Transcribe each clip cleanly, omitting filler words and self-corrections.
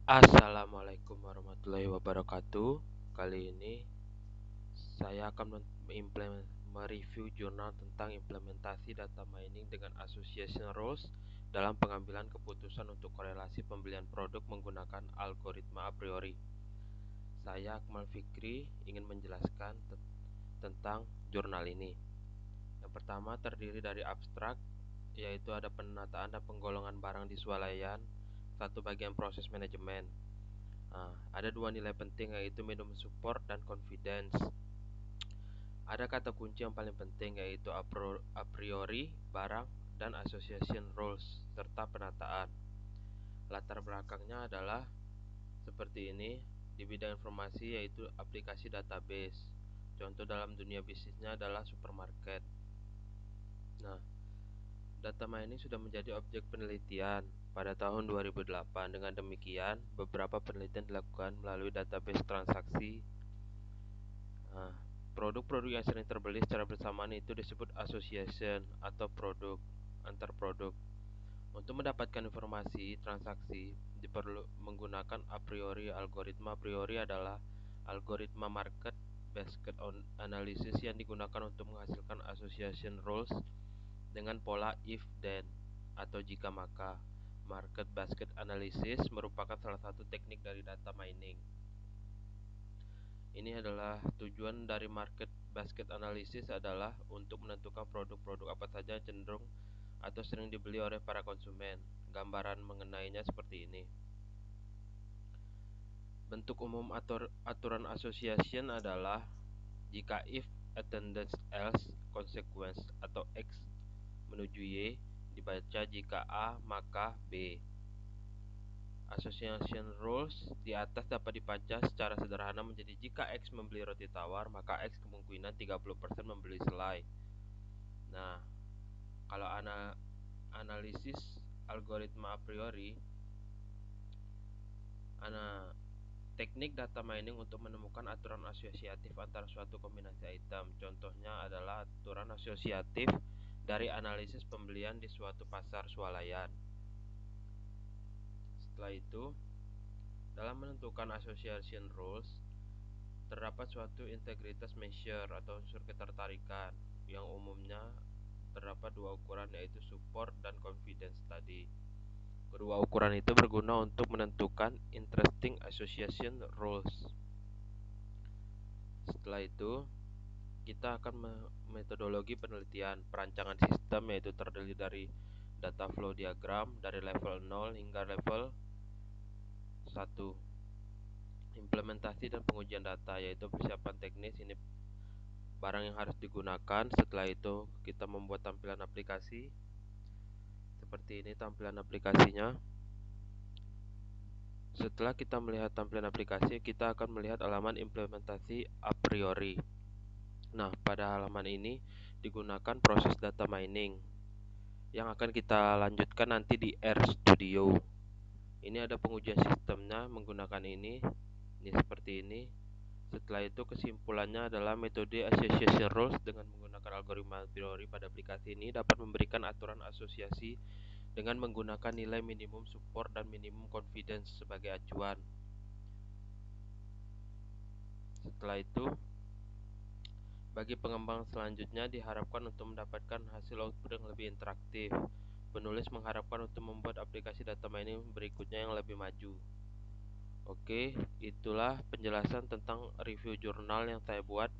Assalamualaikum warahmatullahi wabarakatuh. Kali ini saya akan mereview jurnal tentang implementasi data mining dengan association rules dalam pengambilan keputusan untuk korelasi pembelian produk menggunakan algoritma a priori. Saya Akmal Fikri ingin menjelaskan tentang jurnal ini. Yang pertama terdiri dari abstrak, yaitu ada penataan dan penggolongan barang di swalayan, satu bagian proses manajemen. Ada dua nilai penting, yaitu minimum support dan confidence. Ada kata kunci yang paling penting, yaitu a priori, barang, dan association rules, serta penataan. Latar belakangnya adalah seperti ini. Di bidang informasi, yaitu aplikasi database. Contoh dalam dunia bisnisnya adalah supermarket. Nah, data mining sudah menjadi objek penelitian pada tahun 2008. Dengan demikian, beberapa penelitian dilakukan melalui database transaksi. Produk-produk yang sering terbeli secara bersamaan itu disebut association atau produk antar produk. Untuk mendapatkan informasi transaksi diperlu menggunakan a priori. Algoritma a priori adalah algoritma market basket analysis yang digunakan untuk menghasilkan association rules dengan pola if then atau jika maka. Market basket analysis merupakan salah satu teknik dari data mining. Ini adalah tujuan dari market basket analysis adalah untuk menentukan produk-produk apa saja yang cenderung atau sering dibeli oleh para konsumen. Gambaran mengenainya seperti ini. Bentuk umum aturan association adalah jika if attendance else consequence atau X menuju Y dibaca jika A maka B. Association rules di atas dapat dibaca secara sederhana menjadi jika X membeli roti tawar, maka X kemungkinan 30% membeli selai. Nah, kalau analisis algoritma a priori, teknik data mining untuk menemukan aturan asosiatif antara suatu kombinasi item. Contohnya adalah aturan asosiatif dari analisis pembelian di suatu pasar swalayan. Setelah itu, dalam menentukan association rules, terdapat suatu integritas measure atau unsur ketertarikan yang umumnya terdapat dua ukuran, yaitu support dan confidence tadi. Kedua ukuran itu berguna untuk menentukan interesting association rules. Setelah itu, kita akan metodologi penelitian perancangan sistem, yaitu terdiri dari data flow diagram dari level 0 hingga level 1. Implementasi dan pengujian data, yaitu persiapan teknis, ini barang yang harus digunakan. Setelah itu kita membuat tampilan aplikasi. Seperti ini tampilan aplikasinya. Setelah kita melihat tampilan aplikasi, kita akan melihat halaman implementasi a priori. Nah, pada halaman ini digunakan proses data mining yang akan kita lanjutkan nanti di RStudio. Ini ada pengujian sistemnya menggunakan ini seperti ini. Setelah itu kesimpulannya adalah metode association rules dengan menggunakan algoritma a priori pada aplikasi ini dapat memberikan aturan asosiasi dengan menggunakan nilai minimum support dan minimum confidence sebagai acuan. Setelah itu, bagi pengembang selanjutnya diharapkan untuk mendapatkan hasil output yang lebih interaktif. Penulis mengharapkan untuk membuat aplikasi data mining berikutnya yang lebih maju. Oke, itulah penjelasan tentang review jurnal yang saya buat.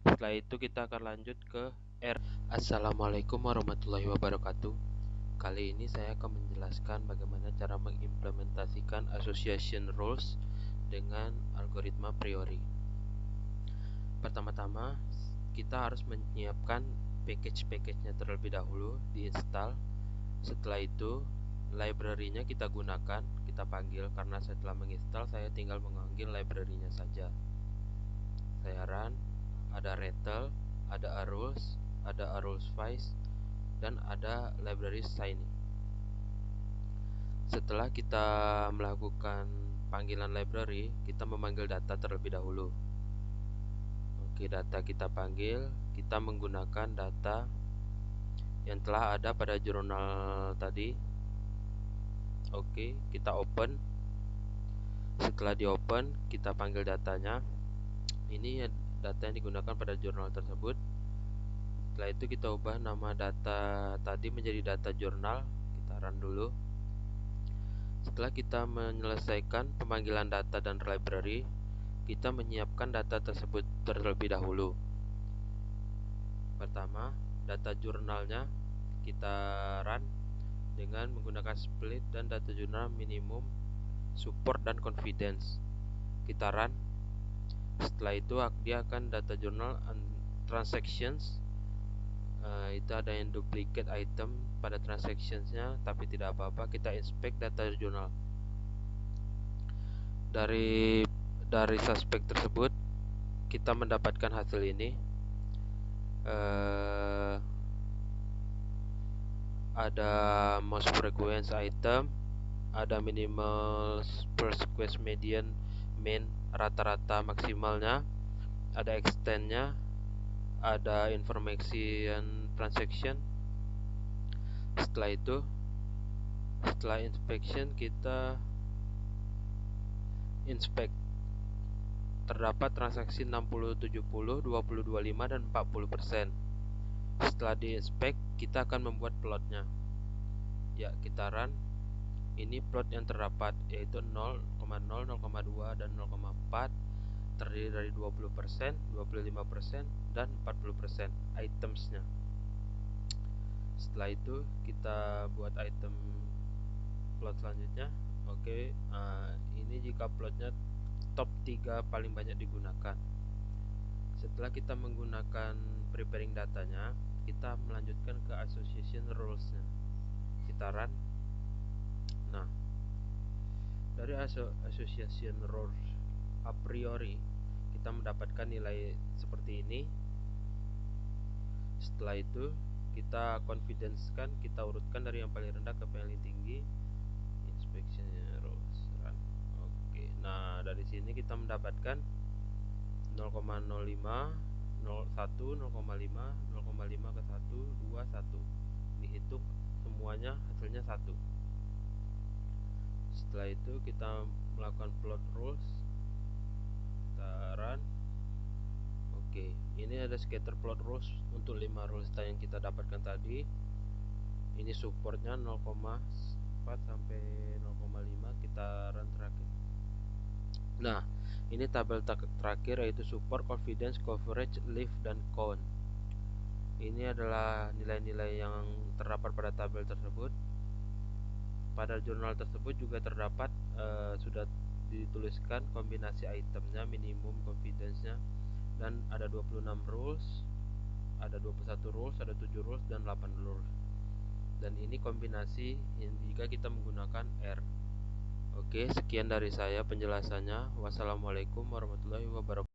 Setelah itu kita akan lanjut ke R. Assalamualaikum warahmatullahi wabarakatuh. Kali ini saya akan menjelaskan bagaimana cara mengimplementasikan association rules dengan algoritma priori. Pertama-tama, kita harus menyiapkan package-nya terlebih dahulu, diinstal. Setelah itu, library-nya kita gunakan, kita panggil, karena setelah menginstal saya tinggal memanggil library-nya saja. Saya run, ada retl, ada arules, ada arulesvice, dan ada library sign. Setelah kita melakukan panggilan library, kita memanggil data terlebih dahulu. Oke, data kita panggil, kita menggunakan data yang telah ada pada jurnal tadi. Oke, kita open. Setelah di open, kita panggil datanya. Ini data yang digunakan pada jurnal tersebut. Setelah itu kita ubah nama data tadi menjadi data jurnal. Kita run dulu. Setelah kita menyelesaikan pemanggilan data dan library, kita menyiapkan data tersebut terlebih dahulu. Pertama, data jurnalnya kita run dengan menggunakan split dan data jurnal minimum, support, dan confidence. Kita run. Setelah itu dia akan data jurnal transactions. Itu ada yang duplicate item pada transactionsnya, tapi tidak apa-apa. Kita inspect data jurnal. Dari suspek tersebut kita mendapatkan hasil ini. Ada most frequent item, ada minimal first quest, median, main, rata-rata, maksimalnya, ada extendnya, ada information transaction. Setelah itu, setelah inspection, kita inspect. Terdapat transaksi 60, 70, 20, 25, dan 40%. Setelah di-inspect, kita akan membuat plotnya. Ya, kita run. Ini plot yang terdapat, yaitu 0,0, 0,2, dan 0,4, terdiri dari 20%, 25%, dan 40% itemsnya. Setelah itu kita buat item plot selanjutnya. Oke, ini jika plotnya top 3 paling banyak digunakan. Setelah kita menggunakan preparing datanya, kita melanjutkan ke association rules-nya. Kita run. Nah, dari association rules a priori kita mendapatkan nilai seperti ini. Setelah itu kita confidence-kan, kita urutkan dari yang paling rendah ke paling tinggi. Inspection rules run. Oke, nah dari sini kita mendapatkan 0,05, 01, 0,5, 0,5 ke 1, 2, 1. Dihitung semuanya, hasilnya 1. Setelah itu kita melakukan plot rules. Kita run. Oke, ini ada scatter plot rules untuk 5 rules yang kita dapatkan tadi. Ini supportnya 0,4 sampai 0,5. Kita run terakhir. Nah, ini tabel terakhir, yaitu support, confidence, coverage, lift, dan count. Ini adalah nilai-nilai yang terdapat pada tabel tersebut. Pada jurnal tersebut juga terdapat sudah dituliskan kombinasi itemnya, minimum confidence-nya, dan ada 26 rules, ada 21 rules, ada 7 rules, dan 8 rules. Dan ini kombinasi jika kita menggunakan R. Oke, sekian dari saya penjelasannya. Wassalamualaikum warahmatullahi wabarakatuh.